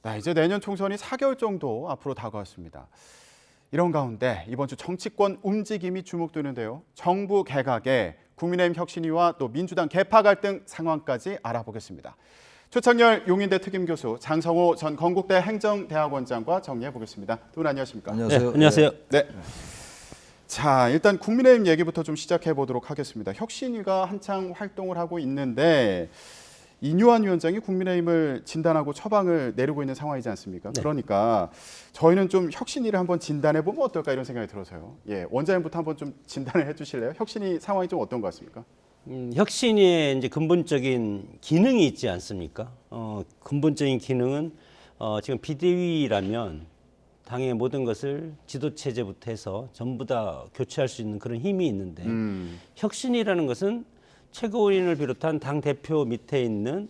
네, 이제 내년 총선이 4개월 정도 앞으로 다가왔습니다. 이런 가운데 이번 주 정치권 움직임이 주목되는데요. 정부 개각에 국민의힘 혁신위와 또 민주당 개파 갈등 상황까지 알아보겠습니다. 최창렬 용인대 특임교수, 장성호 전 건국대 행정대학원장과 정리해 보겠습니다. 두 분 안녕하십니까? 안녕하세요. 네, 안녕하세요. 네. 자, 일단 국민의힘 얘기부터 좀 시작해 보도록 하겠습니다. 혁신위가 한창 활동을 하고 있는데 이뇨한 위원장이 국민의힘을 진단하고 처방을 내리고 있는 상황이지 않습니까? 네. 그러니까 저희는 좀 혁신위를 한번 진단해 보면 어떨까 이런 생각이 들어서요. 예, 원장님부터 한번 좀 진단을 해주실래요? 혁신위 상황이 좀 어떤 것 같습니까? 혁신위의 이제 근본적인 기능이 있지 않습니까? 근본적인 기능은 지금 비대위라면 당의 모든 것을 지도 체제부터 해서 전부 다 교체할 수 있는 그런 힘이 있는데 혁신이라는 것은 최고위원을 비롯한 당 대표 밑에 있는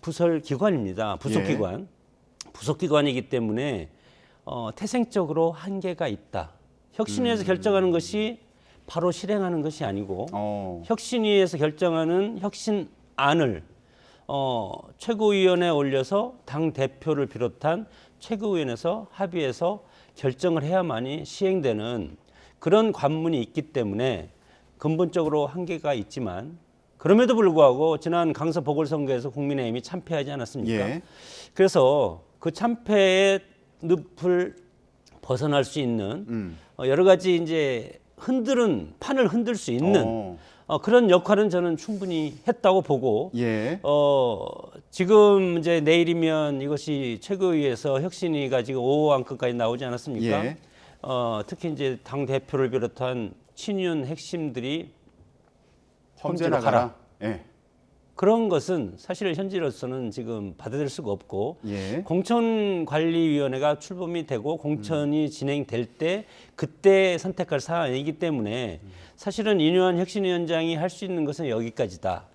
부설 기관입니다. 부속 기관. 예. 부속 기관이기 때문에 태생적으로 한계가 있다. 혁신위에서 결정하는 것이 바로 실행하는 것이 아니고 혁신위에서 결정하는 혁신안을 최고위원회에 올려서 당 대표를 비롯한 최고위원회에서 합의해서 결정을 해야만이 시행되는 그런 관문이 있기 때문에 근본적으로 한계가 있지만 그럼에도 불구하고 지난 강서 보궐선거에서 국민의힘이 참패하지 않았습니까? 예. 그래서 그 참패의 늪을 벗어날 수 있는 여러 가지 이제 판을 흔들 수 있는 그런 역할은 저는 충분히 했다고 보고 예. 지금 이제 내일이면 이것이 최고위에서 혁신위가 지금 5호 안건까지 나오지 않았습니까? 예. 특히 이제 당 대표를 비롯한 친윤 핵심들이 험지로 험지로 가라. 예. 그런 것은 사실 현재로서는 지금 받아들일 수가 없고 예. 공천관리위원회가 출범이 되고 공천이 진행될 때 그때 선택할 사안이기 때문에 사실은 이뇨한 혁신위원장이 할 수 있는 것은 여기까지다.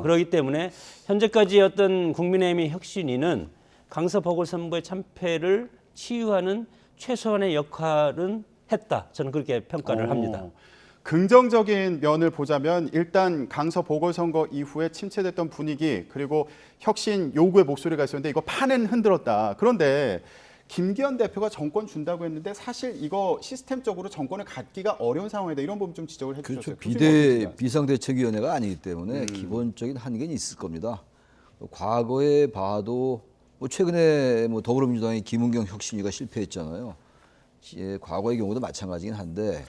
그렇기 때문에 현재까지 어떤 국민의힘의 혁신위는 강서 보궐선거의 참패를 치유하는 최소한의 역할은 했다. 저는 그렇게 평가를 합니다. 긍정적인 면을 보자면 일단 강서 보궐선거 이후에 침체됐던 분위기 그리고 혁신 요구의 목소리가 있었는데 이거 판은 흔들었다. 그런데 김기현 대표가 정권 준다고 했는데 사실 이거 시스템적으로 정권을 갖기가 어려운 상황이다. 이런 부분 좀 지적을 해주셨어요. 그렇죠. 비상대책위원회가 아니기 때문에 기본적인 한계는 있을 겁니다. 과거에 봐도 최근에 더불어민주당의 김은경 혁신위가 실패했잖아요. 과거의 경우도 마찬가지긴 한데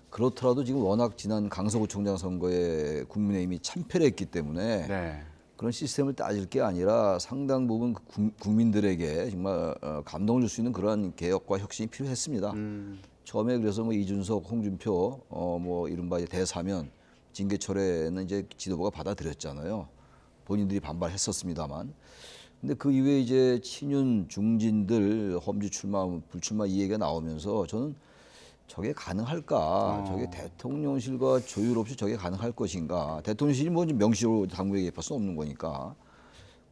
그렇더라도 지금 워낙 지난 강서구청장 선거에 국민의힘이 참패를 했기 때문에 네. 그런 시스템을 따질 게 아니라 상당 부분 국민들에게 정말 감동을 줄 수 있는 그러한 개혁과 혁신이 필요했습니다. 처음에 그래서 이준석, 홍준표, 이른바 대사면 징계철회는 이제 지도부가 받아들였잖아요. 본인들이 반발했었습니다만. 근데 그 이후에 이제 친윤 중진들 험지 출마, 불출마 이 얘기가 나오면서 저는 저게 가능할까? 저게 대통령실과 조율 없이 저게 가능할 것인가? 대통령실이 명시로 당국에 개입할 수 없는 거니까.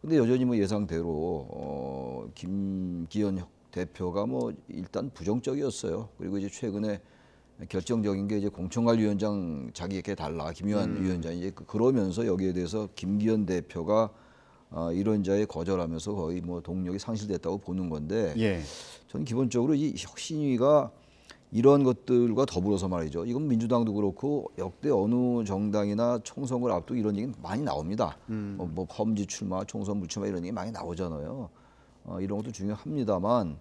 근데 여전히 예상대로 김기현 대표가 일단 부정적이었어요. 그리고 이제 최근에 결정적인 게 이제 공천관리위원장 자기에게 달라 김요한 위원장이 이제 그러면서 여기에 대해서 김기현 대표가 이론자에 거절하면서 거의 동력이 상실됐다고 보는 건데 예. 저는 기본적으로 이 혁신위가 이런 것들과 더불어서 말이죠. 이건 민주당도 그렇고 역대 어느 정당이나 총선을 앞두고 이런 얘기 많이 나옵니다. 험지 출마, 총선 불출마 이런 얘기 많이 나오잖아요. 이런 것도 중요합니다만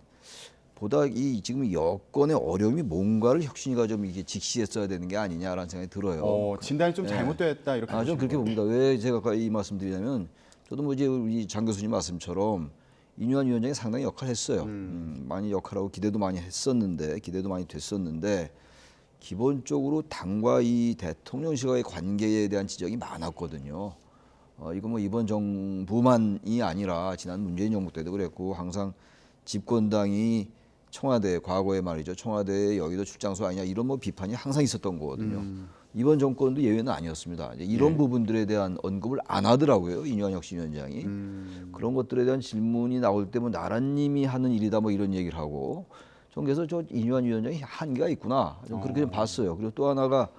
보다 지금 여건의 어려움이 뭔가를 혁신위가 좀 이게 직시했어야 되는 게 아니냐라는 생각이 들어요. 진단이 좀 잘못됐다 이렇게. 좀 그렇게 봅니다. 왜 제가 이 말씀드리냐면 저도 이제 우리 장 교수님 말씀처럼 이뇨한 위원장이 상당히 역할을 했어요. 많이 역할하고 기대도 많이 됐었는데 기본적으로 당과 이 대통령실과의 관계에 대한 지적이 많았거든요. 이거 이번 정부만이 아니라 지난 문재인 정부 때도 그랬고 항상 집권당이 청와대 과거에 말이죠. 청와대에 여기도 출장소 아니냐 이런 비판이 항상 있었던 거거든요. 이번 정권도 예외는 아니었습니다. 이제 이런 부분들에 대한 언급을 안 하더라고요. 이뇨한 혁신위원장이. 그런 것들에 대한 질문이 나올 때 나라님이 하는 일이다 이런 얘기를 하고 전 그래서 저 이뇨한 위원장이 한계가 있구나. 좀 그렇게 좀 봤어요. 그리고 또 하나가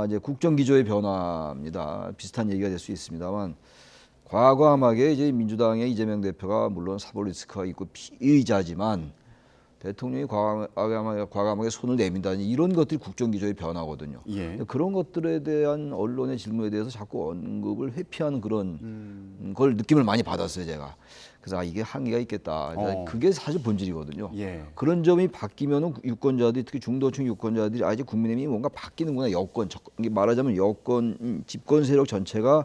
이제 국정기조의 변화입니다. 비슷한 얘기가 될 수 있습니다만 과감하게 이제 민주당의 이재명 대표가 물론 사법 리스크가 있고 피의자지만 대통령이 과감하게 손을 내민다는 이런 것들이 국정기조의 변화거든요. 예. 그런 것들에 대한 언론의 질문에 대해서 자꾸 언급을 회피하는 그런 걸 느낌을 많이 받았어요, 제가. 그래서 이게 한계가 있겠다. 그게 사실 본질이거든요. 예. 그런 점이 바뀌면은 유권자들이 특히 중도층 유권자들이 이제 국민의힘이 뭔가 바뀌는구나. 말하자면 여권 집권 세력 전체가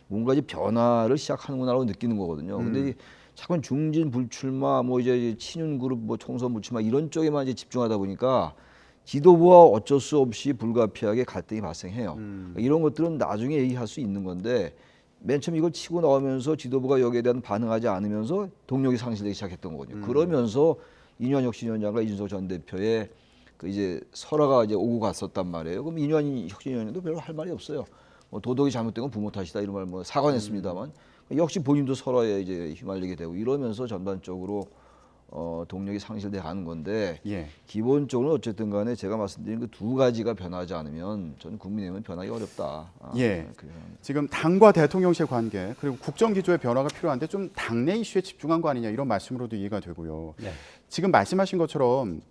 뭔가 이제 변화를 시작하는구나라고 느끼는 거거든요. 근데 자꾸 중진 불출마 뭐 이제 친윤 그룹 뭐 총선 불출마 이런 쪽에만 이제 집중하다 보니까 지도부와 어쩔 수 없이 불가피하게 갈등이 발생해요. 이런 것들은 나중에 얘기할 수 있는 건데 맨 처음 이걸 치고 나오면서 지도부가 여기에 대한 반응하지 않으면서 동력이 상실되기 시작했던 거거든요. 그러면서 이뇨한 혁신위원장과 이준석 전 대표의 그 이제 설화가 이제 오고 갔었단 말이에요. 그럼 이뇨한 혁신위원장도 별로 할 말이 없어요. 뭐 도덕이 잘못된 건 부모 탓이다 이런 말 뭐 사과했습니다만 역시 본인도 설화에 이제 휘말리게 되고 이러면서 전반적으로 동력이 상실돼 가는 건데 예. 기본적으로 어쨌든 간에 제가 말씀드린 그 두 가지가 변하지 않으면 저는 국민의힘은 변하기 어렵다. 예. 지금 당과 대통령실 관계 그리고 국정 기조의 변화가 필요한데 좀 당내 이슈에 집중한 거 아니냐 이런 말씀으로도 이해가 되고요. 네. 지금 말씀하신 것처럼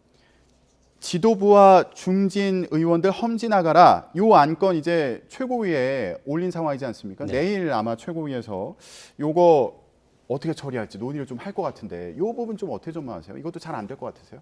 지도부와 중진 의원들 험지나가라 요 안건 이제 최고위에 올린 상황이지 않습니까? 네. 내일 아마 최고위에서 요거 어떻게 처리할지 논의를 좀 할 것 같은데 요 부분 좀 어떻게 전망하세요? 이것도 잘 안 될 것 같으세요?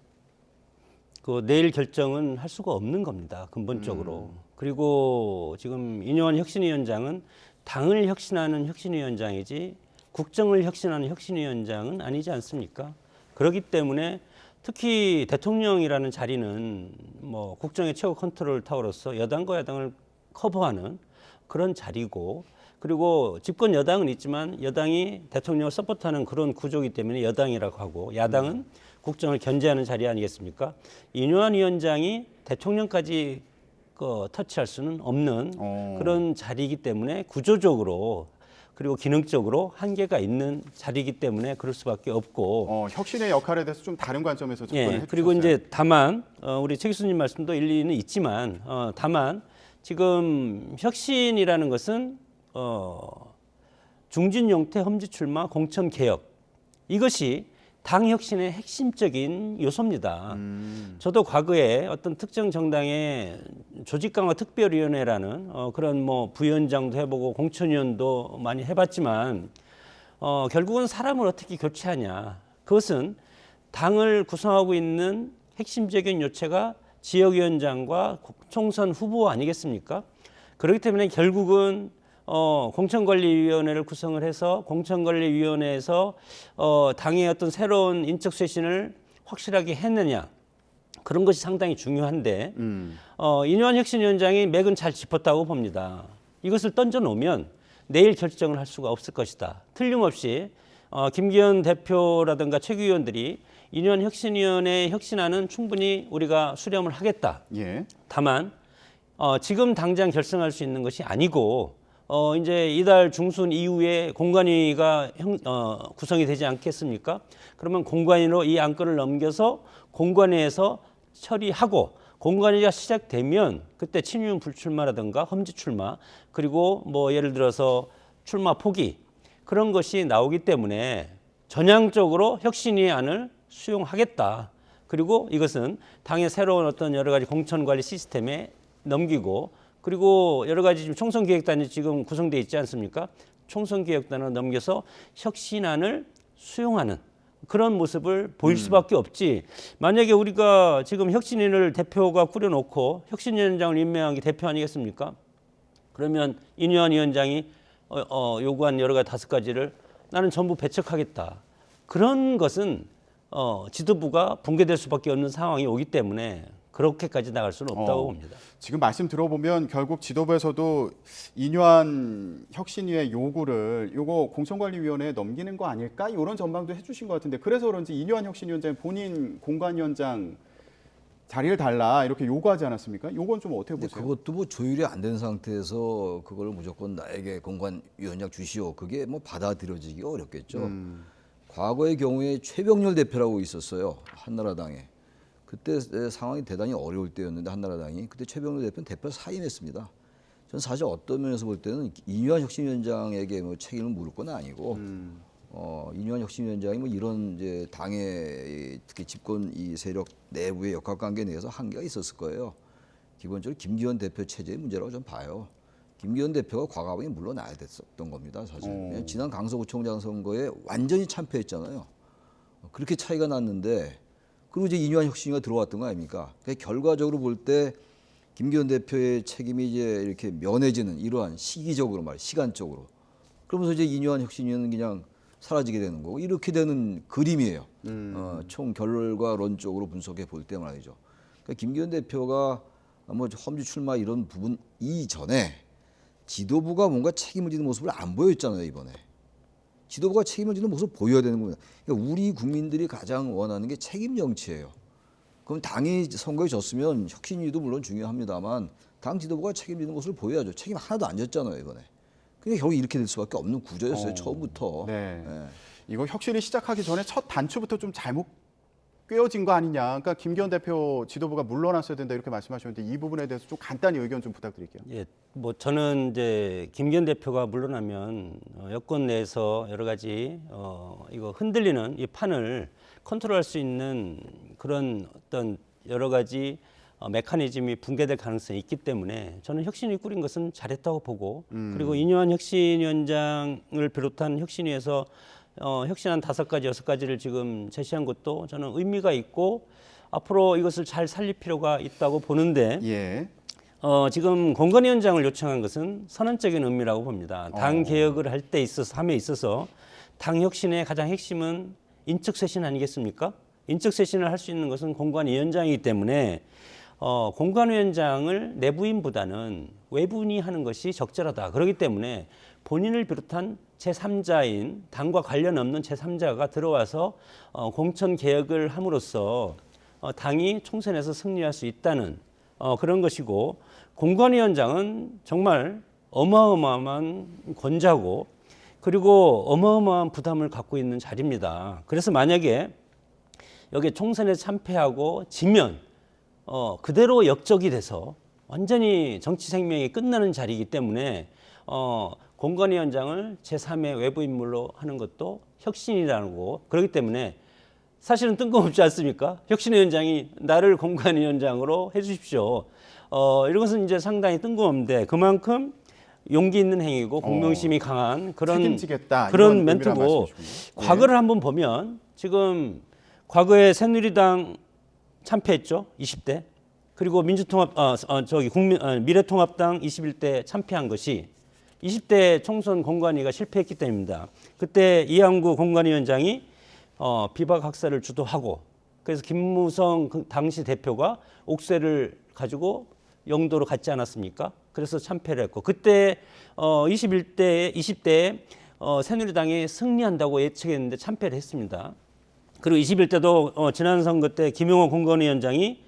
그 내일 결정은 할 수가 없는 겁니다. 근본적으로. 그리고 지금 이뇨한 혁신위원장은 당을 혁신하는 혁신위원장이지 국정을 혁신하는 혁신위원장은 아니지 않습니까? 그렇기 때문에 특히 대통령이라는 자리는 뭐 국정의 최고 컨트롤 타워로서 여당과 야당을 커버하는 그런 자리고 그리고 집권 여당은 있지만 여당이 대통령을 서포트하는 그런 구조이기 때문에 여당이라고 하고 야당은 국정을 견제하는 자리 아니겠습니까? 이뇨한 위원장이 대통령까지 터치할 수는 없는 그런 자리이기 때문에 구조적으로 그리고 기능적으로 한계가 있는 자리이기 때문에 그럴 수밖에 없고 혁신의 역할에 대해서 좀 다른 관점에서 접근을 해주셨어요. 그리고 이제 다만 우리 최 교수님 말씀도 일리는 있지만 다만 지금 혁신이라는 것은 중진 용태 험지 출마 공천 개혁 이것이 당 혁신의 핵심적인 요소입니다. 저도 과거에 어떤 특정 정당의 조직 강화 특별위원회라는 그런 뭐 부위원장도 해보고 공천위원도 많이 해봤지만 결국은 사람을 어떻게 교체하냐. 그것은 당을 구성하고 있는 핵심적인 요체가 지역위원장과 총선 후보 아니겠습니까? 그렇기 때문에 결국은 공천관리위원회를 구성을 해서 공천관리위원회에서 당의 어떤 새로운 인적 쇄신을 확실하게 했느냐 그런 것이 상당히 중요한데 이뇨한 혁신위원장이 맥은 잘 짚었다고 봅니다. 이것을 던져놓으면 내일 결정을 할 수가 없을 것이다. 틀림없이 김기현 대표라든가 최고위원들이 이뇨한 혁신위원회 혁신안은 충분히 우리가 수렴을 하겠다. 예. 다만 지금 당장 결정할 수 있는 것이 아니고 이제 이달 중순 이후에 공관위가 구성이 되지 않겠습니까? 그러면 공관위로 이 안건을 넘겨서 공관위에서 처리하고 공관위가 시작되면 그때 친윤 불출마라든가 험지 출마 그리고 뭐 예를 들어서 출마 포기 그런 것이 나오기 때문에 전향적으로 혁신위의 안을 수용하겠다. 그리고 이것은 당의 새로운 어떤 여러 가지 공천관리 시스템에 넘기고 그리고 여러 가지 지금 총선기획단이 지금 구성되어 있지 않습니까? 총선기획단을 넘겨서 혁신안을 수용하는 그런 모습을 보일 수밖에 없지. 만약에 우리가 지금 혁신위를 대표가 꾸려놓고 혁신위원장을 임명한 게 대표 아니겠습니까? 그러면 이뇨한 위원장이 요구한 여러 가지 5가지를 나는 전부 배척하겠다. 그런 것은 지도부가 붕괴될 수밖에 없는 상황이 오기 때문에 그렇게까지 나갈 수는 없다고 봅니다. 지금 말씀 들어보면 결국 지도부에서도 이뇨한 혁신위의 요구를 요거 공천관리위원회에 넘기는 거 아닐까 이런 전망도 해주신 것 같은데 그래서 그런지 이뇨한 혁신위원장 본인 공관위원장 자리를 달라 이렇게 요구하지 않았습니까? 요건 좀 어떻게 근데 보세요? 그것도 뭐 조율이 안 된 상태에서 그걸 무조건 나에게 공관위원장 주시오. 그게 뭐 받아들여지기 어렵겠죠. 과거의 경우에 최병렬 대표라고 있었어요. 한나라당에. 그때 상황이 대단히 어려울 때였는데 한나라당이 그때 최병렬 대표는 대표 사임했습니다. 저는 사실 어떤 면에서 볼 때는 이뉴한 혁신위원장에게 뭐 책임을 물을 건 아니고 이뉴한 혁신위원장이 뭐 이런 이제 당의 특히 집권 이 세력 내부의 역학관계 내에서 한계가 있었을 거예요. 기본적으로 김기현 대표 체제의 문제라고 좀 봐요. 김기현 대표가 과감하게 물러나야 됐었던 겁니다. 사실 지난 강서구청장 선거에 완전히 참패했잖아요. 그렇게 차이가 났는데 그리고 이제 이뉴한 혁신위가 들어왔던 거 아닙니까? 그러니까 결과적으로 볼 때 김기현 대표의 책임이 이제 이렇게 면해지는 이러한 시기적으로 시간적으로 그러면서 이제 이뉴한 혁신위는 그냥 사라지게 되는 거고 이렇게 되는 그림이에요. 총 결과론적으로 분석해 볼 때 말이죠. 그러니까 김기현 대표가 뭐 험지 출마 이런 부분 이전에 지도부가 뭔가 책임을 지는 모습을 안 보였잖아요 이번에. 지도부가 책임을 지는 모습을 보여야 되는 겁니다. 그러니까 우리 국민들이 가장 원하는 게 책임 정치예요. 그럼 당이 선거에 졌으면 혁신위도 물론 중요합니다만 당 지도부가 책임지는 모습을 보여야죠. 책임 하나도 안 졌잖아요 이번에. 그러니까 결국 이렇게 될 수밖에 없는 구조였어요 처음부터. 네. 예. 이거 혁신이 시작하기 전에 첫 단추부터 좀 잘못 꿰어진 거 아니냐. 그러니까 김기현 대표 지도부가 물러났어야 된다 이렇게 말씀하셨는데 이 부분에 대해서 좀 간단히 의견 좀 부탁드릴게요. 예, 뭐 저는 이제 김기현 대표가 물러나면 여권 내에서 여러 가지 이거 흔들리는 이 판을 컨트롤할 수 있는 그런 어떤 여러 가지 메커니즘이 붕괴될 가능성이 있기 때문에 저는 혁신위 꾸린 것은 잘했다고 보고 그리고 이뉴한 혁신위원장을 비롯한 혁신위에서 혁신안 5가지, 6가지를 지금 제시한 것도 저는 의미가 있고 앞으로 이것을 잘 살릴 필요가 있다고 보는데 예. 지금 공관위원장을 요청한 것은 선언적인 의미라고 봅니다. 당 개혁을 할 때 있어서 함에 있어서 당 혁신의 가장 핵심은 인적 쇄신 아니겠습니까? 인적 쇄신을 할 수 있는 것은 공관위원장이기 때문에 공관위원장을 내부인보다는 외부인이 하는 것이 적절하다. 그렇기 때문에 본인을 비롯한 제3자인 당과 관련 없는 제3자가 들어와서 공천 개혁을 함으로써 당이 총선에서 승리할 수 있다는 그런 것이고 공관위원장은 정말 어마어마한 권자고 그리고 어마어마한 부담을 갖고 있는 자리입니다. 그래서 만약에 여기 총선에 참패하고 지면 그대로 역적이 돼서 완전히 정치 생명이 끝나는 자리이기 때문에 공관위원장을 제3의 외부 인물로 하는 것도 혁신이라는 거고 그렇기 때문에 사실은 뜬금없지 않습니까? 혁신위원장이 나를 공관위원장으로 해주십시오. 이런 것은 이제 상당히 뜬금없는데 그만큼 용기 있는 행위고 공명심이 강한 책임지겠다, 그런 이런 의미란 멘트고 말씀이시군요. 과거를 한번 보면 지금 과거에 새누리당 참패했죠 20대 그리고 민주통합 미래통합당 21대 참패한 것이 20대 총선 공관위가 실패했기 때문입니다. 그때 이항구 공관위원장이 비박 학살을 주도하고 그래서 김무성 당시 대표가 옥새를 가지고 영도로 갔지 않았습니까? 그래서 참패를 했고 그때 20대에 새누리당이 승리한다고 예측했는데 참패를 했습니다. 그리고 21대도 지난 선거 때 김용호 공관위원장이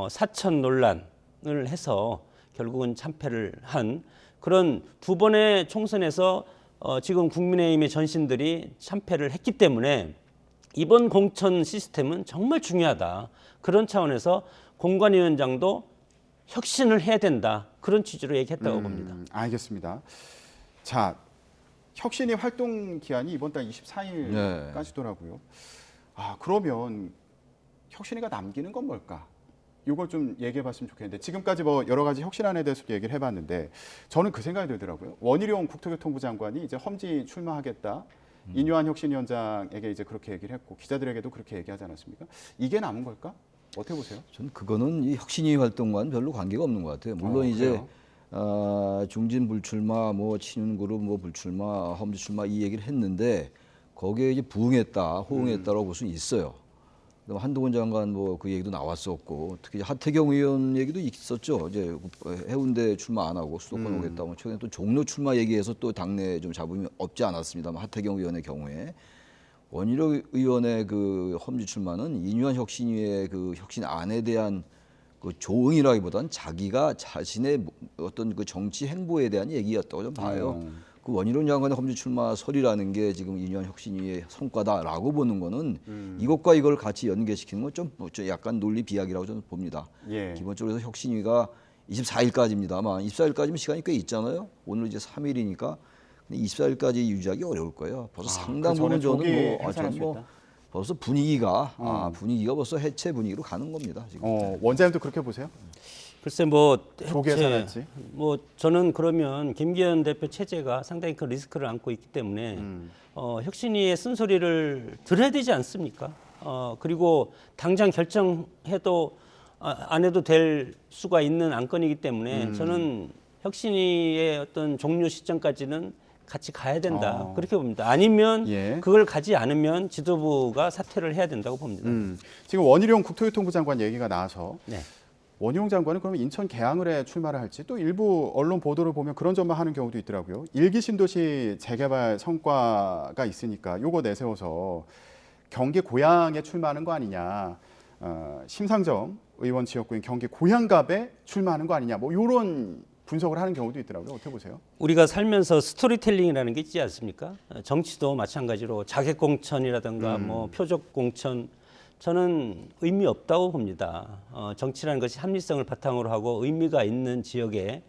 사천 논란을 해서 결국은 참패를 한 그런 두 번의 총선에서 지금 국민의힘의 전신들이 참패를 했기 때문에 이번 공천 시스템은 정말 중요하다. 그런 차원에서 공관위원장도 혁신을 해야 된다. 그런 취지로 얘기했다고 봅니다. 알겠습니다. 자, 혁신이 활동 기한이 이번 달 24일까지더라고요. 그러면 혁신이가 남기는 건 뭘까? 이걸 좀 얘기해 봤으면 좋겠는데 지금까지 뭐 여러 가지 혁신안에 대해서 얘기를 해봤는데 저는 그 생각이 들더라고요. 원희룡 국토교통부 장관이 이제 험지 출마하겠다. 이뉴한 혁신위원장에게 이제 그렇게 얘기를 했고 기자들에게도 그렇게 얘기하지 않았습니까? 이게 남은 걸까? 어떻게 보세요? 저는 그거는 이 혁신위 활동과는 별로 관계가 없는 것 같아요. 물론 이제 중진 불출마, 뭐 친윤그룹 뭐 불출마, 험지 출마 이 얘기를 했는데 거기에 이제 부응했다, 호응했다라고 볼 수는 있어요. 한동훈 장관 뭐 그 얘기도 나왔었고 특히 하태경 의원 얘기도 있었죠. 이제 해운대 출마 안 하고 수도권 오겠다. 뭐 최근에 또 종로 출마 얘기해서 또 당내에 좀 잡음이 없지 않았습니다만 하태경 의원의 경우에 원희룡 의원의 그 험지 출마는 이뉴한 혁신위의 그 혁신안에 대한 그 조응이라기보다는 자기가 자신의 어떤 그 정치 행보에 대한 얘기였다고 좀 봐요. 그 원희룡 장관의 험지 출마설이라는 게 지금 이뉴한 혁신위의 성과다라고 보는 거는 이것과 이걸 같이 연계시키는 건 좀 약간 논리 비약이라고 저는 봅니다. 예. 기본적으로 혁신위가 24일까지입니다만 24일까지면 시간이 꽤 있잖아요. 오늘 이제 3일이니까 24일까지 유지하기 어려울 거예요. 벌써 상당 그 전에 부분 저는 조기 뭐, 해산할 수 저는 뭐 있다? 벌써 분위기가 벌써 해체 분위기로 가는 겁니다. 지금. 원장님도 그렇게 보세요? 글쎄 뭐 조기 해산할지? 뭐 저는 그러면 김기현 대표 체제가 상당히 큰 리스크를 안고 있기 때문에 혁신위의 쓴소리를 들어야 되지 않습니까? 그리고 당장 결정해도 안 해도 될 수가 있는 안건이기 때문에 저는 혁신위의 어떤 종료 시점까지는 같이 가야 된다 그렇게 봅니다. 아니면 예. 그걸 가지 않으면 지도부가 사퇴를 해야 된다고 봅니다. 지금 원희룡 국토교통부 장관 얘기가 나와서 네. 원희룡 장관은 그러면 인천 계양을에 출마를 할지 또 일부 언론 보도를 보면 그런 점만 하는 경우도 있더라고요. 일기 신도시 재개발 성과가 있으니까 요거 내세워서 경기 고양에 출마하는 거 아니냐. 심상정 의원 지역구인 경기 고양갑에 출마하는 거 아니냐. 뭐 이런 분석을 하는 경우도 있더라고요. 어떻게 보세요? 우리가 살면서 스토리텔링이라는 게 있지 않습니까? 정치도 마찬가지로 자객공천이라든가 뭐 표적공천 저는 의미 없다고 봅니다. 정치라는 것이 합리성을 바탕으로 하고 의미가 있는 지역에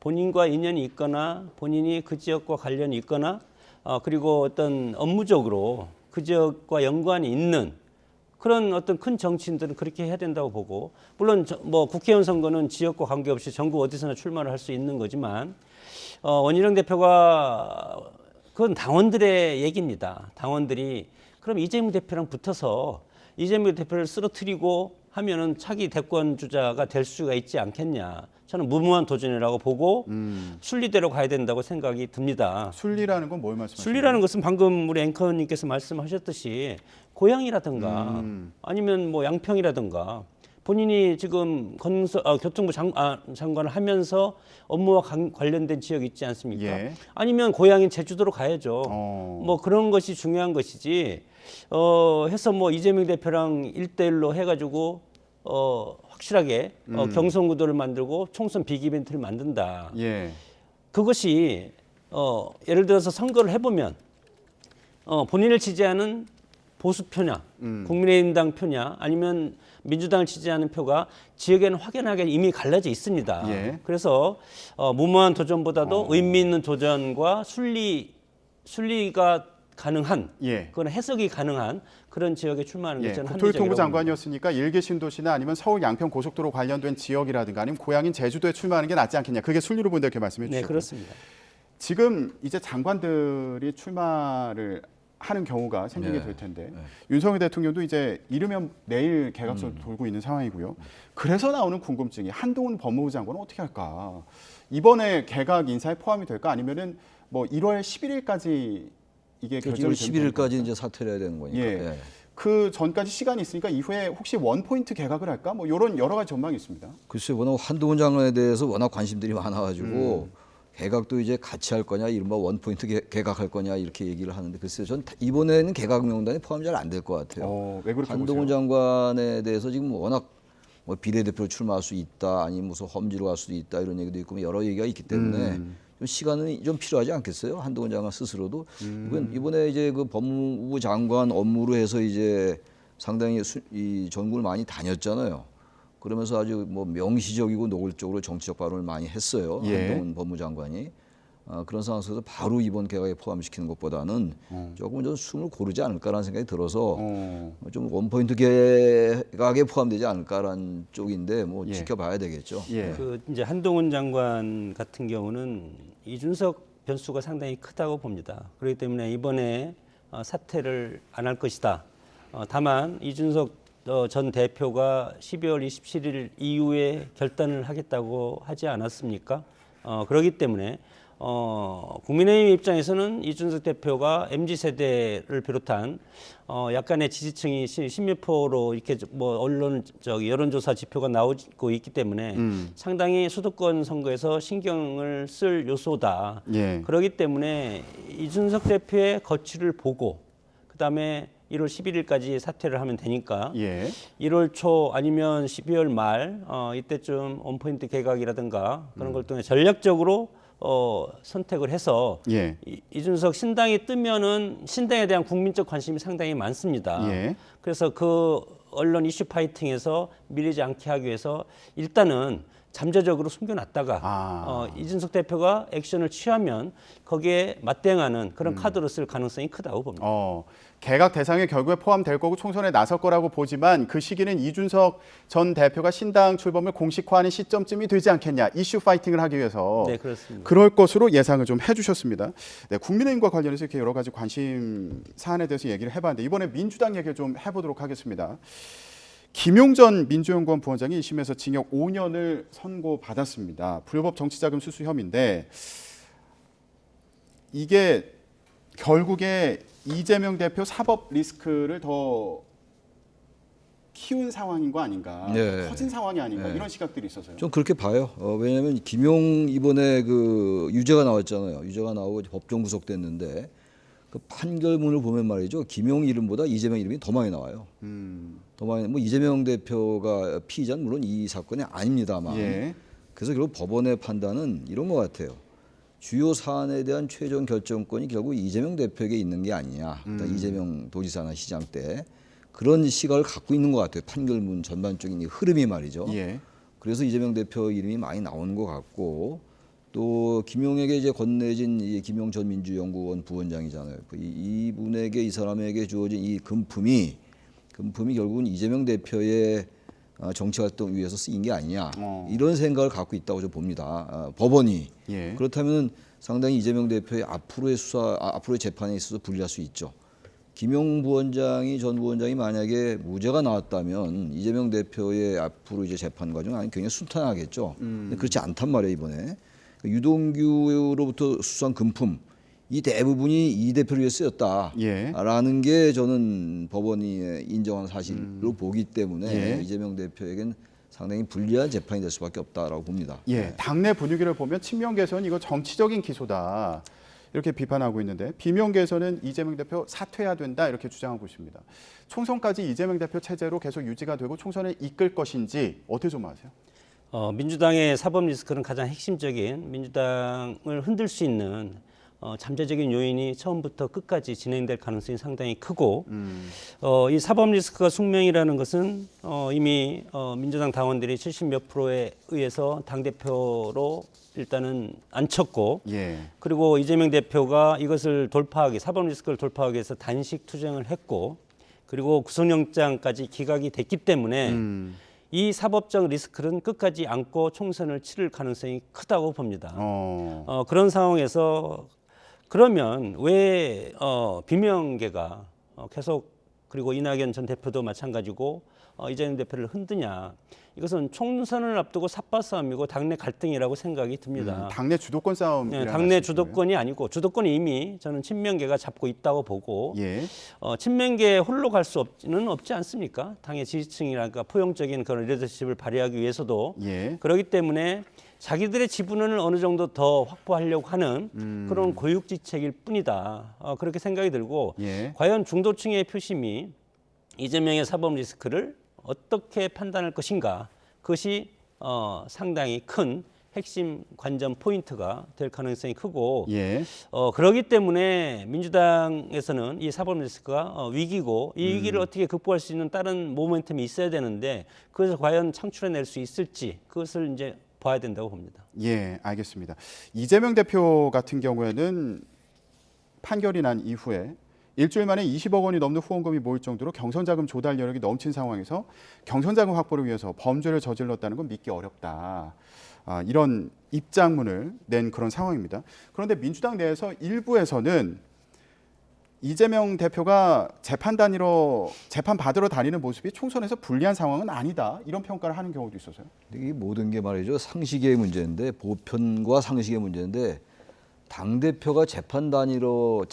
본인과 인연이 있거나 본인이 그 지역과 관련이 있거나 그리고 어떤 업무적으로 그 지역과 연관이 있는 그런 어떤 큰 정치인들은 그렇게 해야 된다고 보고 물론 뭐 국회의원 선거는 지역과 관계없이 전국 어디서나 출마를 할 수 있는 거지만 원희룡 대표가 그건 당원들의 얘기입니다. 당원들이 그럼 이재명 대표랑 붙어서 이재명 대표를 쓰러뜨리고 하면은 차기 대권 주자가 될 수가 있지 않겠냐. 저는 무모한 도전이라고 보고 순리대로 가야 된다고 생각이 듭니다. 순리라는 건 뭘 말씀하시는 순리라는 것은 방금 우리 앵커님께서 말씀하셨듯이 고향이라든가 아니면 뭐 양평이라든가 본인이 지금 교통부 장관을 하면서 업무와 관련된 지역이 있지 않습니까? 예. 아니면 고향인 제주도로 가야죠. 어. 뭐 그런 것이 중요한 것이지. 해서 뭐 이재명 대표랑 1대1로 해가지고 확실하게 경선구도를 만들고 총선 빅 이벤트를 만든다. 예. 그것이 예를 들어서 선거를 해보면 본인을 지지하는 보수표냐, 국민의힘당 표냐, 아니면 민주당을 지지하는 표가 지역에는 확연하게 이미 갈라져 있습니다. 예. 그래서 무모한 도전보다도 의미 있는 도전과 순리가 가능한, 예. 그건 해석이 가능한 그런 지역에 출마하는 게 예, 저는 국토교통부 합리적이라고 봅니다. 장관이었으니까 일개 신도시나 아니면 서울 양평 고속도로 관련된 지역이라든가 아니면 고향인 제주도에 출마하는 게 낫지 않겠냐. 그게 순리로 본다 이렇게 말씀해 주시고. 네, 그렇습니다. 지금 이제 장관들이 출마를 하는 경우가 생기게 네. 될 텐데 윤석열 대통령도 이제 이르면 내일 개각설 돌고 있는 상황이고요. 그래서 나오는 궁금증이 한동훈 법무부 장관은 어떻게 할까? 이번에 개각 인사에 포함이 될까? 아니면은 뭐 1월 11일까지 이게 결정이 11일까지 이제 사퇴를 해야 되는 거니까. 예. 예. 그 전까지 시간이 있으니까 이후에 혹시 원포인트 개각을 할까? 뭐 이런 여러 가지 전망이 있습니다. 글쎄 워낙 한동훈 장관에 대해서 워낙 관심들이 많아가지고 개각도 이제 같이 할 거냐, 이른바 원포인트 개각할 거냐 이렇게 얘기를 하는데 글쎄요, 전 이번에는 개각 명단에 포함 잘 안 될 것 같아요. 왜 그렇게 한동훈 보세요? 장관에 대해서 지금 워낙 뭐 비례대표로 출마할 수 있다, 아니면 무슨 험지로 갈 수도 있다 이런 얘기도 있고 여러 얘기가 있기 때문에 좀 시간은 좀 필요하지 않겠어요? 한동훈 장관 스스로도 이번에 이제 그 법무부 장관 업무로 해서 이제 상당히 이 전국을 많이 다녔잖아요. 그러면서 아주 뭐 명시적이고 노골적으로 정치적 발언을 많이 했어요. 예. 한동훈 법무장관이. 그런 상황 속에서 바로 이번 개각에 포함시키는 것보다는 조금 좀 숨을 고르지 않을까라는 생각이 들어서 좀 원포인트 개각에 포함되지 않을까라는 쪽인데 뭐 예. 지켜봐야 되겠죠. 예. 그 이제 한동훈 장관 같은 경우는 이준석 변수가 상당히 크다고 봅니다. 그렇기 때문에 이번에 사퇴를 안 할 것이다. 다만 이준석 전 대표가 12월 27일 이후에 결단을 하겠다고 하지 않았습니까? 그렇기 때문에 국민의힘 입장에서는 이준석 대표가 MZ세대를 비롯한 약간의 지지층이 10몇 %로 이렇게 뭐 언론 여론조사 지표가 나오고 있기 때문에 상당히 수도권 선거에서 신경을 쓸 요소다. 예. 그렇기 때문에 이준석 대표의 거취를 보고 그다음에 1월 11일까지 사퇴를 하면 되니까 예. 1월 초 아니면 12월 말 이때쯤 원포인트 개각이라든가 그런 걸 통해 전략적으로 선택을 해서 예. 이준석 신당이 뜨면은 신당에 대한 국민적 관심이 상당히 많습니다. 예. 그래서 그 언론 이슈 파이팅에서 밀리지 않게 하기 위해서 일단은 잠재적으로 숨겨놨다가 이준석 대표가 액션을 취하면 거기에 맞대응하는 그런 카드로 쓸 가능성이 크다고 봅니다. 개각 대상에 결국에 포함될 거고 총선에 나설 거라고 보지만 그 시기는 이준석 전 대표가 신당 출범을 공식화하는 시점쯤이 되지 않겠냐. 이슈 파이팅을 하기 위해서. 네, 그렇습니다. 그럴 것으로 예상을 좀 해주셨습니다. 네, 국민의힘과 관련해서 이렇게 여러 가지 관심 사안에 대해서 얘기를 해봤는데 이번에 민주당 얘기를 좀 해보도록 하겠습니다. 김용전 민주연구원 부원장이 1심에서 징역 5년을 선고받았습니다. 불법 정치자금 수수 혐의인데 이게 결국에 이재명 대표 사법 리스크를 더 키운 상황인 거 아닌가, 네. 커진 상황이 아닌가 네. 이런 시각들이 있어서요. 좀 그렇게 봐요. 왜냐하면 김용 이번에 그 유죄가 나왔잖아요. 유죄가 나오고 법정 구속됐는데 그 판결문을 보면 말이죠. 김용 이름보다 이재명 이름이 더 많이 나와요. 더 많이 뭐 이재명 대표가 피의자는 물론 이 사건이 아닙니다만. 예. 그래서 결국 법원의 판단은 이런 것 같아요. 주요 사안에 대한 최종 결정권이 결국 이재명 대표에게 있는 게 아니냐. 그러니까 이재명 도지사나 시장 때 그런 시각을 갖고 있는 것 같아요. 판결문 전반적인 이 흐름이 말이죠. 예. 그래서 이재명 대표 이름이 많이 나오는 것 같고 또 김용에게 이제 건네진 이 김용 전 민주연구원 부원장이잖아요. 이분에게 이 사람에게 주어진 이 금품이 결국은 이재명 대표의 정치활동 위해서 쓰인 게 아니냐 이런 생각을 갖고 있다고 저 봅니다. 법원이 예. 그렇다면 상당히 이재명 대표의 앞으로의 수사, 앞으로의 재판에 있어서 불리할 수 있죠. 김용 부원장이 전 부원장이 만약에 무죄가 나왔다면 이재명 대표의 앞으로 이제 재판 과정은 굉장히 순탄하겠죠. 근데 그렇지 않단 말이에요 이번에. 유동규로부터 수수한 금품 이 대부분이 이 대표를 위해 쓰였다라는 게 저는 법원이 인정한 사실로 보기 때문에 이재명 대표에겐 상당히 불리한 재판이 될 수밖에 없다라고 봅니다. 예. 당내 분위기를 보면 친명 개선 이거 정치적인 기소다 이렇게 비판하고 있는데 비명 개선은 이재명 대표 사퇴해야 된다 이렇게 주장하고 있습니다. 총선까지 이재명 대표 체제로 계속 유지가 되고 총선을 이끌 것인지 어떻게 좀 아세요? 민주당의 사법 리스크는 가장 핵심적인 민주당을 흔들 수 있는 잠재적인 요인이 처음부터 끝까지 진행될 가능성이 상당히 크고 이 사법 리스크가 숙명이라는 것은 이미 민주당 당원들이 70몇 프로에 의해서 당대표로 일단은 앉혔고 그리고 이재명 대표가 이것을 돌파하기 사법 리스크를 돌파하기 위해서 단식 투쟁을 했고 그리고 구속영장까지 기각이 됐기 때문에 이 사법적 리스크는 끝까지 안고 총선을 치를 가능성이 크다고 봅니다. 그런 상황에서 그러면 왜 비명계가 계속 그리고 이낙연 전 대표도 마찬가지고 이재명 대표를 흔드냐. 이것은 총선을 앞두고 삿바 싸움이고 당내 갈등이라고 생각이 듭니다. 당내 주도권 싸움. 네, 당내 주도권이 아니고 주도권이 이미 저는 친명계가 잡고 있다고 보고 친명계 홀로 갈 수는 없지 않습니까? 당의 지지층이랄까 포용적인 그런 리더십을 발휘하기 위해서도 그렇기 때문에 자기들의 지분을 어느 정도 더 확보하려고 하는 그런 고육지책일 뿐이다. 그렇게 생각이 들고 과연 중도층의 표심이 이재명의 사법 리스크를 어떻게 판단할 것인가 그것이 상당히 큰 핵심 관전 포인트가 될 가능성이 크고 그렇기 때문에 민주당에서는 이 사법 리스크가 위기고 이 위기를 어떻게 극복할 수 있는 다른 모멘텀이 있어야 되는데 그것을 과연 창출해낼 수 있을지 그것을 이제 봐야 된다고 봅니다. 예, 알겠습니다. 이재명 대표 같은 경우에는 판결이 난 이후에 일주일 만에 20억 원이 넘는 후원금이 모일 정도로 경선자금 조달 여력이 넘친 상황에서 경선자금 확보를 위해서 범죄를 저질렀다는 건 믿기 어렵다. 이런 입장문을 낸 그런 상황입니다. 그런데 민주당 내에서 일부에서는 이재명 대표가 재판 받으러 다니는 모습이 총선에서 불리한 상황은 아니다. 이런 평가를 하는 경우도 있어서요. 이 모든 게 말이죠. 상식의 문제인데 보편과 상식의 문제인데 당대표가 재판하러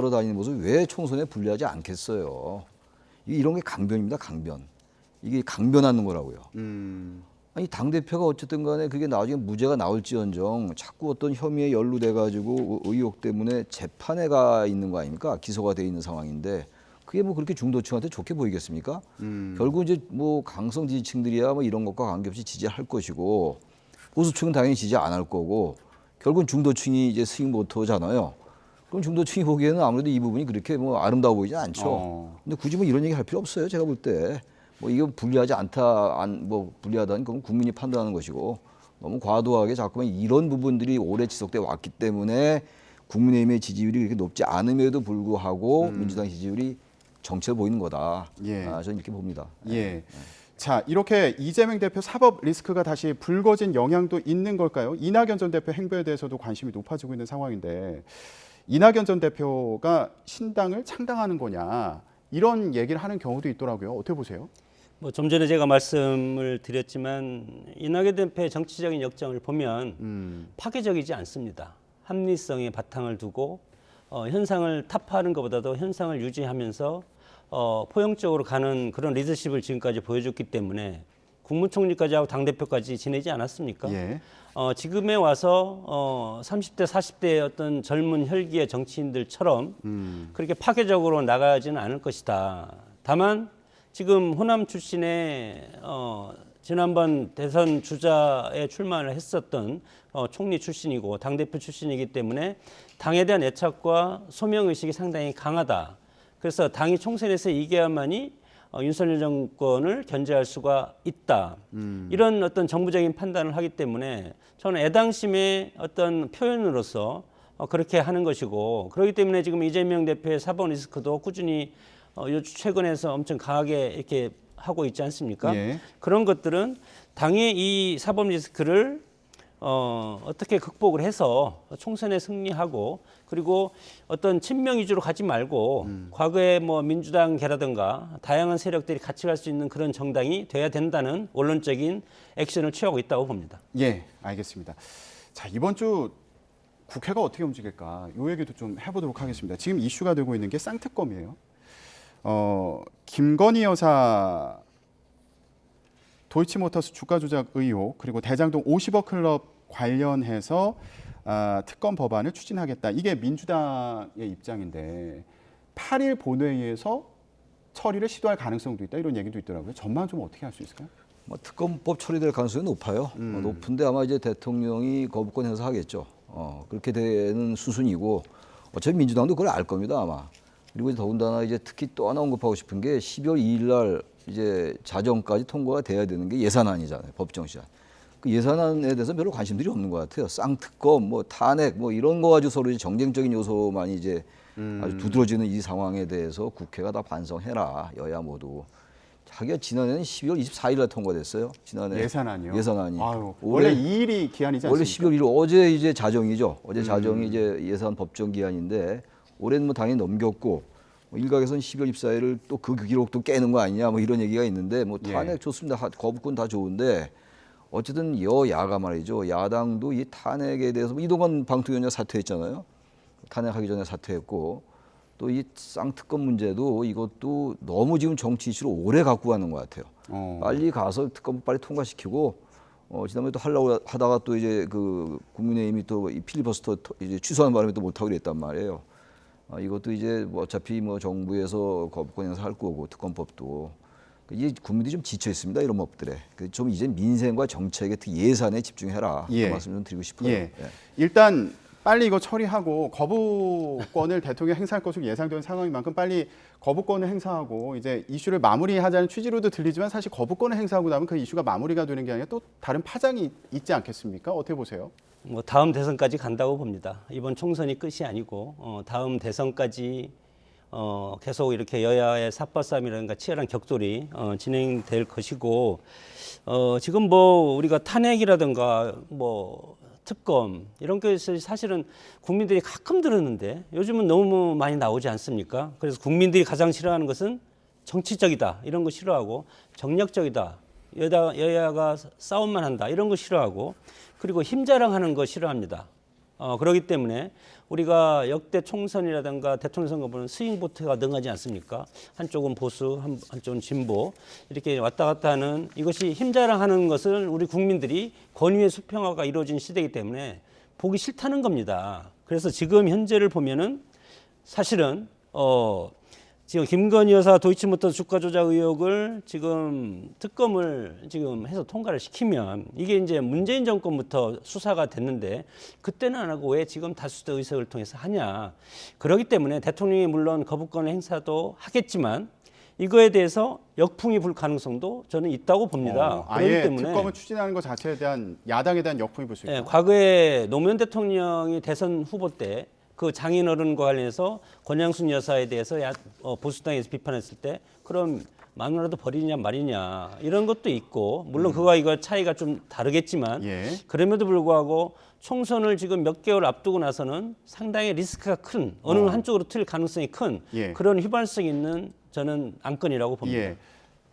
다니는 모습이 왜 총선에 불리하지 않겠어요. 이런 게 강변입니다. 강변. 이게 강변하는 거라고요. 아니 당대표가 어쨌든 간에 그게 나중에 무죄가 나올지언정 자꾸 어떤 혐의에 연루돼 가지고 의혹 때문에 재판에 가 있는 거 아닙니까? 기소가 돼 있는 상황인데 그게 뭐 그렇게 중도층한테 좋게 보이겠습니까? 결국 이제 뭐 강성 지지층들이야 뭐 이런 것과 관계없이 지지할 것이고 보수층은 당연히 지지 안 할 거고 결국은 중도층이 이제 스윙 모터잖아요. 그럼 중도층이 보기에는 아무래도 이 부분이 그렇게 뭐 아름다워 보이지 않죠. 근데 굳이 뭐 이런 얘기 할 필요 없어요. 제가 볼 때. 뭐 이거 불리하지 않다, 뭐 불리하다는 건 국민이 판단하는 것이고 너무 과도하게 자꾸만 이런 부분들이 오래 지속돼 왔기 때문에 국민의힘의 지지율이 그렇게 높지 않음에도 불구하고 민주당 지지율이 정체를 보이는 거다. 예. 저는 이렇게 봅니다. 예. 자, 이렇게 이재명 대표 사법 리스크가 다시 불거진 영향도 있는 걸까요? 이낙연 전 대표 행보에 대해서도 관심이 높아지고 있는 상황인데 이낙연 전 대표가 신당을 창당하는 거냐 이런 얘기를 하는 경우도 있더라고요. 어떻게 보세요? 뭐 좀 전에 제가 말씀을 드렸지만 이낙연 대표의 정치적인 역정을 보면 파괴적이지 않습니다. 합리성의 바탕을 두고 현상을 타파하는 것보다도 현상을 유지하면서 포용적으로 가는 그런 리더십을 지금까지 보여줬기 때문에 국무총리까지 하고 당대표까지 지내지 않았습니까? 예. 지금에 와서 30대, 40대의 어떤 젊은 혈기의 정치인들처럼 그렇게 파괴적으로 나가지는 않을 것이다. 다만 지금 호남 출신의 지난번 대선 주자에 출마를 했었던 총리 출신이고 당대표 출신이기 때문에 당에 대한 애착과 소명의식이 상당히 강하다. 그래서 당이 총선에서 이겨야만이 윤석열 정권을 견제할 수가 있다. 이런 어떤 정부적인 판단을 하기 때문에 저는 애당심의 어떤 표현으로서 그렇게 하는 것이고 그렇기 때문에 지금 이재명 대표의 사법 리스크도 꾸준히 최근에서 엄청 강하게 이렇게 하고 있지 않습니까? 예. 그런 것들은 당의 이 사법 리스크를 어떻게 극복을 해서 총선에 승리하고 그리고 어떤 친명 위주로 가지 말고 과거에 뭐 민주당계라든가 다양한 세력들이 같이 갈 수 있는 그런 정당이 돼야 된다는 원론적인 액션을 취하고 있다고 봅니다. 예, 알겠습니다. 자, 이번 주 국회가 어떻게 움직일까? 이 얘기도 좀 해보도록 하겠습니다. 지금 이슈가 되고 있는 게 쌍특검이에요. 김건희 여사 도이치모터스 주가 조작 의혹 그리고 대장동 50억 클럽 관련해서 특검 법안을 추진하겠다. 이게 민주당의 입장인데 8일 본회의에서 처리를 시도할 가능성도 있다. 이런 얘기도 있더라고요. 전망 좀 어떻게 할 수 있을까요? 뭐 특검법 처리될 가능성이 높아요. 높은데 아마 이제 대통령이 거부권 행사하겠죠. 그렇게 되는 수순이고 어차피 민주당도 그걸 알 겁니다 아마. 그리고 더군다나 이제 특히 또 하나 언급하고 싶은 게 12월 2일 날 이제 자정까지 통과가 돼야 되는 게 예산안이잖아요. 법정 시한. 그 예산안에 대해서 별로 관심들이 없는 것 같아요. 쌍특검, 뭐 탄핵, 뭐 이런 거 가지고 서로 이제 정쟁적인 요소만 이제 아주 두드러지는 이 상황에 대해서 국회가 다 반성해라. 여야 모두. 자기가 지난해는 12월 24일 날 통과됐어요. 지난해 예산안이요? 예산안이. 아유, 원래 2일이 기한이지 않습니까? 원래 12월 1일 어제 이제 자정이죠. 어제 자정이 이제 예산 법정 기한인데 올해는 뭐 당연히 넘겼고 일각에서는 12월 24일을 또 그 기록도 깨는 거 아니냐 뭐 이런 얘기가 있는데 뭐 탄핵 좋습니다. 거부권 다 좋은데 어쨌든 여야가 말이죠. 야당도 이 탄핵에 대해서 뭐 이동관 방통위원장 사퇴했잖아요. 탄핵하기 전에 사퇴했고 또 이 쌍특검 문제도 이것도 너무 지금 정치 이슈로 오래 갖고 가는 것 같아요. 빨리 가서 특검 빨리 통과시키고 지난번에 또 하려고 하다가 또 이제 그 국민의힘이 또 이 필리버스터 이제 취소하는 바람에 또 못하고 그랬단 말이에요. 이것도 이제 뭐 어차피 뭐 정부에서 거부권 행사할 거고 특검법도 이제 국민들이 좀 지쳐 있습니다 이런 법들에. 좀 이제 민생과 정책에 특히 예산에 집중해라. 예. 그 말씀 좀 드리고 싶어요. 예. 일단 빨리 이거 처리하고 거부권을 대통령이 행사할 것으로 예상되는 상황인 만큼 빨리 거부권을 행사하고 이제 이슈를 마무리하자는 취지로도 들리지만 사실 거부권을 행사하고 나면 그 이슈가 마무리가 되는 게 아니라 또 다른 파장이 있지 않겠습니까? 어떻게 보세요? 뭐 다음 대선까지 간다고 봅니다. 이번 총선이 끝이 아니고 다음 대선까지 계속 이렇게 여야의 삿바싸움이라든가 치열한 격돌이 진행될 것이고 지금 뭐 우리가 탄핵이라든가 뭐 특검 이런 것을 사실은 국민들이 가끔 들었는데 요즘은 너무 많이 나오지 않습니까? 그래서 국민들이 가장 싫어하는 것은 정치적이다 이런 거 싫어하고 정략적이다 여야가 싸움만 한다 이런 거 싫어하고 그리고 힘자랑하는 거 싫어합니다. 그렇기 때문에 우리가 역대 총선이라든가 대통령 선거 보는 스윙보트가 능하지 않습니까? 한쪽은 보수, 한쪽은 진보 이렇게 왔다 갔다 하는 이것이 힘자랑하는 것을 우리 국민들이 권위의 수평화가 이루어진 시대이기 때문에 보기 싫다는 겁니다. 그래서 지금 현재를 보면은 사실은 지금 김건희 여사 도이치모터 주가 조작 의혹을 지금 특검을 지금 해서 통과를 시키면 이게 이제 문재인 정권부터 수사가 됐는데 그때는 안 하고 왜 지금 다수대 의석을 통해서 하냐. 그렇기 때문에 대통령이 물론 거부권 행사도 하겠지만 이거에 대해서 역풍이 불 가능성도 저는 있다고 봅니다. 그렇기 아예 때문에 특검을 추진하는 것 자체에 대한 야당에 대한 역풍이 불 수 있다. 예, 과거에 노무현 대통령이 대선 후보 때 그 장인어른과 관련해서 권양순 여사에 대해서 보수당에서 비판했을 때 그럼 마누라도 버리냐 말이냐 이런 것도 있고 물론 그와 이거 차이가 좀 다르겠지만 예. 그럼에도 불구하고 총선을 지금 몇 개월 앞두고 나서는 상당히 리스크가 큰 어느 한쪽으로 틀 가능성이 큰 예. 그런 휘발성 있는 저는 안건이라고 봅니다. 예.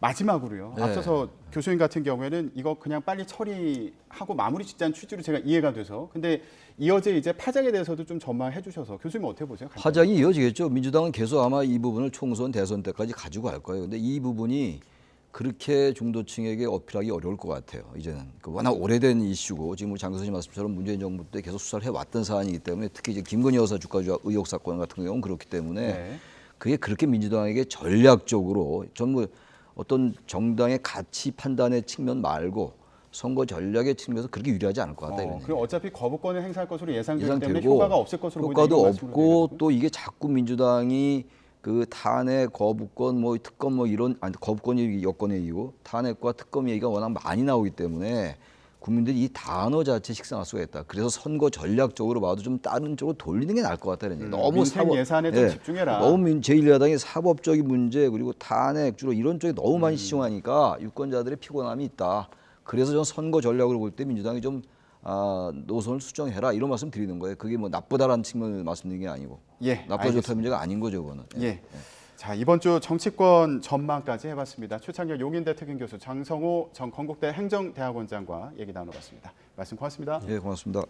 마지막으로요. 네. 앞서서 교수님 같은 경우에는 이거 그냥 빨리 처리하고 마무리 짓자는 취지로 제가 이해가 돼서 근데 이어제 이제 파장에 대해서도 좀 전망해 주셔서 교수님 어떻게 보세요? 간단히. 파장이 이어지겠죠. 민주당은 계속 아마 이 부분을 총선 대선 때까지 가지고 갈 거예요. 근데 이 부분이 그렇게 중도층에게 어필하기 어려울 것 같아요. 이제는 워낙 오래된 이슈고 지금 장 교수님 말씀처럼 문재인 정부 때 계속 수사를 해왔던 사안이기 때문에 특히 이제 김건희 여사 주가 조작 의혹 사건 같은 경우는 그렇기 때문에 네. 그게 그렇게 민주당에게 전략적으로 전부 어떤 정당의 가치 판단의 측면 말고 선거 전략의 측면에서 그렇게 유리하지 않을 것 같다 이런 그리고 어차피 거부권을 행사할 것으로 예상되기 때문에 예상되고 효과가 없을 것으로 보인다, 효과도 이런 말씀으로 없고 들리거든요. 또 이게 자꾸 민주당이 그 탄핵 거부권 뭐 특검 뭐 이런 아니 거부권이 여권의 이유고 탄핵과 특검 얘기가 워낙 많이 나오기 때문에 국민들이 이 단어 자체 식상할 수가 있다. 그래서 선거 전략적으로 봐도 좀 다른 쪽으로 돌리는 게 나을 것 같다 이런 얘기. 너무 민생 예산에 좀 집중해라. 너무 제1야당이 사법적인 문제 그리고 탄핵 주로 이런 쪽에 너무 많이 치중하니까 유권자들의 피곤함이 있다. 그래서 전 선거 전략으로 볼 때 민주당이 좀 노선을 수정해라 이런 말씀 드리는 거예요. 그게 뭐 나쁘다라는 측면을 말씀드리는 게 아니고 예, 나쁘다 좋다 문제가 아닌 거죠, 그거는. 예. 자, 이번 주 정치권 전망까지 해봤습니다. 최창렬 용인대 특임교수, 장성호 전 건국대 행정대학원장과 얘기 나눠봤습니다. 말씀 고맙습니다. 예, 고맙습니다.